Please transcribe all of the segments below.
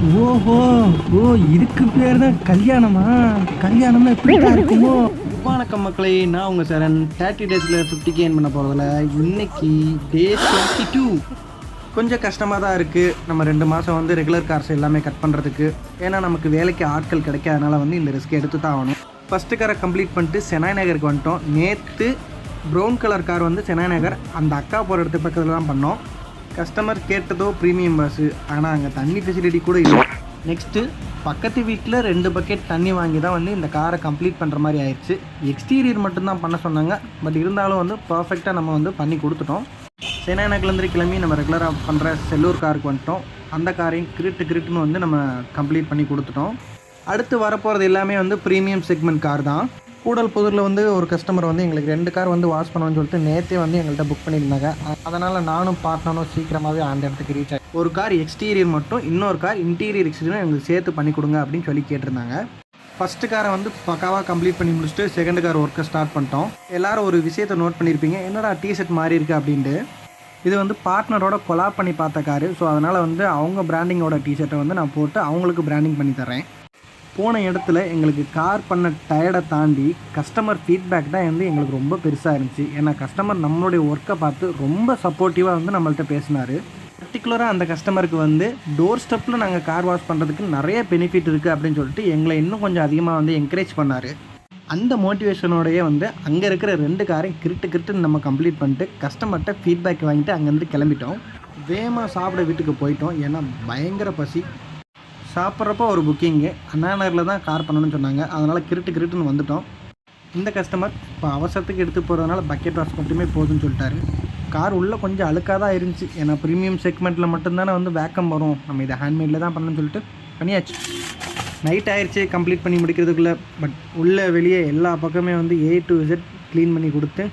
ஓஹோ! ஓ! இதுக்கு பேர் தான் கல்யாணமா? கல்யாணம்னா இப்படித்தான் இருக்குமோ? வணக்கம் மக்களே, நான் உங்க சரண். 30 டேஸில் 50K எர்ன் பண்ண போகிறதில்ல. இன்னைக்கு டே 22. கொஞ்சம் கஷ்டமாக தான் இருக்குது. நம்ம 2 மாதம் வந்து ரெகுலர் கார்ஸ் எல்லாமே கட் பண்ணுறதுக்கு. ஏன்னா நமக்கு வேலைக்கு ஆட்கள் கிடைக்காதனால வந்து இந்த ரிஸ்க் எடுத்து தான் ஆகணும். ஃபஸ்ட்டு காரை கம்ப்ளீட் பண்ணிட்டு செனாய் நகருக்கு வந்துட்டோம். நேற்று ப்ரௌன் கலர் கார் வந்து செனாய் நகர் அந்த அக்கா போகிற இடத்து பக்கத்தில் தான் பண்ணோம். கஸ்டமர் கேட்டதோ ப்ரீமியம் பஸ்ஸு, ஆனால் அங்கே தண்ணி ஃபெசிலிட்டி கூட இல்லை. நெக்ஸ்ட்டு பக்கத்து வீட்டில் 2 பக்கெட் தண்ணி வாங்கி தான் வந்து இந்த காரை கம்ப்ளீட் பண்ணுற மாதிரி ஆயிடுச்சு. எக்ஸ்டீரியர் மட்டும்தான் பண்ண சொன்னாங்க. பட் இருந்தாலும் வந்து பர்ஃபெக்டாக நம்ம வந்து பண்ணி கொடுத்துட்டோம். சென்னை நகர்லேருந்து கிளம்பி நம்ம ரெகுலராக பண்ணுற செல்லூர் காருக்கு வந்துட்டோம். அந்த காரையும் கிரிட்டுன்னு வந்து நம்ம கம்ப்ளீட் பண்ணி கொடுத்துட்டோம். அடுத்து வரப்போகிறது எல்லாமே வந்து ப்ரீமியம் செக்மெண்ட் கார் தான். கூடல்புதூரில் வந்து ஒரு கஸ்டமர் வந்து எங்களுக்கு 2 கார் வந்து வாஷ் பண்ணணும்னு சொல்லிட்டு நேற்றே வந்து எங்கள்கிட்ட புக் பண்ணியிருந்தாங்க. அதனால் நானும் பார்ட்னரும் சீக்கிரமாகவே அந்த இடத்துக்கு ரீச் ஆகி ஒரு கார் எக்ஸ்டீரியர் மட்டும், இன்னொரு கார் இன்டீரியர் எக்ஸ்டீரியர் எங்களுக்கு சேர்த்து பண்ணி கொடுங்க அப்படின்னு சொல்லி கேட்டிருந்தாங்க. ஃபஸ்ட்டு காரை வந்து பக்காவாக கம்ப்ளீட் பண்ணி முடிச்சுட்டு செகண்ட் கார் ஒர்க்கை ஸ்டார்ட் பண்ணிட்டோம். எல்லோரும் ஒரு விஷயத்தை நோட் பண்ணியிருப்பீங்க, என்னடா டிஷர்ட் மாறி இருக்குது அப்படின்ட்டு. இது வந்து பார்ட்னரோட கொலாப் பண்ணி பார்த்த காரு. ஸோ அதனால் வந்து அவங்க பிராண்டிங்கோட டிஷர்ட்டை வந்து நான் போட்டு அவங்களுக்கு பிராண்டிங் பண்ணி தரேன். போன இடத்துல எங்களுக்கு கார் பண்ண டயர்டை தாண்டி கஸ்டமர் ஃபீட்பேக் தான் வந்து எங்களுக்கு ரொம்ப பெருசாக இருந்துச்சு. ஏன்னா கஸ்டமர் நம்மளுடைய ஒர்க்கை பார்த்து ரொம்ப சப்போர்ட்டிவாக வந்து நம்மள்ட்ட பேசினார். பர்டிகுலராக அந்த கஸ்டமருக்கு வந்து டோர் ஸ்டெப்பில் நாங்கள் கார் வாஷ் பண்ணுறதுக்கு நிறைய பெனிஃபிட் இருக்குது அப்படின்னு சொல்லிட்டு எங்களை இன்னும் கொஞ்சம் அதிகமாக வந்து என்கரேஜ் பண்ணார். அந்த மோட்டிவேஷனோடையே வந்து அங்கே இருக்கிற 2 காரையும் கிரிட்டுன்னு நம்ம கம்ப்ளீட் பண்ணிட்டு கஸ்டமர்கிட்ட ஃபீட்பேக் வாங்கிட்டு அங்கேருந்து கிளம்பிட்டோம். வேகமாக சாப்பிட வீட்டுக்கு போயிட்டோம். ஏன்னா பயங்கர பசி. சாப்பிட்றப்போ ஒரு புக்கிங்கு அண்ணா நகரில் தான் கார் பண்ணணும்னு சொன்னாங்க. அதனால் கிரிட்டுன்னு வந்துட்டோம். இந்த கஸ்டமர் இப்போ அவசரத்துக்கு எடுத்து போகிறதுனால பக்கெட் வாஷ் மட்டுமே போதுன்னு சொல்லிட்டாரு. கார் உள்ளே கொஞ்சம் அழுக்காக தான் இருந்துச்சு. ஏன்னா ப்ரீமியம் செக்மெண்ட்டில் மட்டும்தானே வந்து வேக்கம் வரும், நம்ம இதை ஹேண்ட்மேடில் தான் பண்ணணும்னு சொல்லிட்டு பண்ணியாச்சு. நைட் ஆயிடுச்சு கம்ப்ளீட் பண்ணி முடிக்கிறதுக்குள்ளே. பட் உள்ளே வெளியே எல்லா பக்கமே வந்து A to Z க்ளீன் பண்ணி கொடுத்து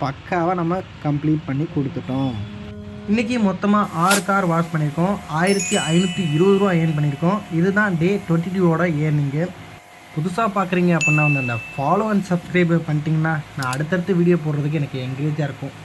பக்காவாக நம்ம கம்ப்ளீட் பண்ணி கொடுத்துட்டோம். இன்றைக்கி மொத்தமாக 6 கார் வாஷ் பண்ணியிருக்கோம். 1520 ரூபா ஏர்ன் பண்ணியிருக்கோம். இதுதான் டே 22ஓட ஏர்னிங்கு. புதுசாக பார்க்குறீங்க அப்படின்னா வந்து அந்த ஃபாலோ அண்ட் சப்ஸ்கிரைப் பண்ணிட்டீங்கன்னா நான் அடுத்தடுத்து வீடியோ போடுறதுக்கு எனக்கு என்கரேஜாக இருக்கும்.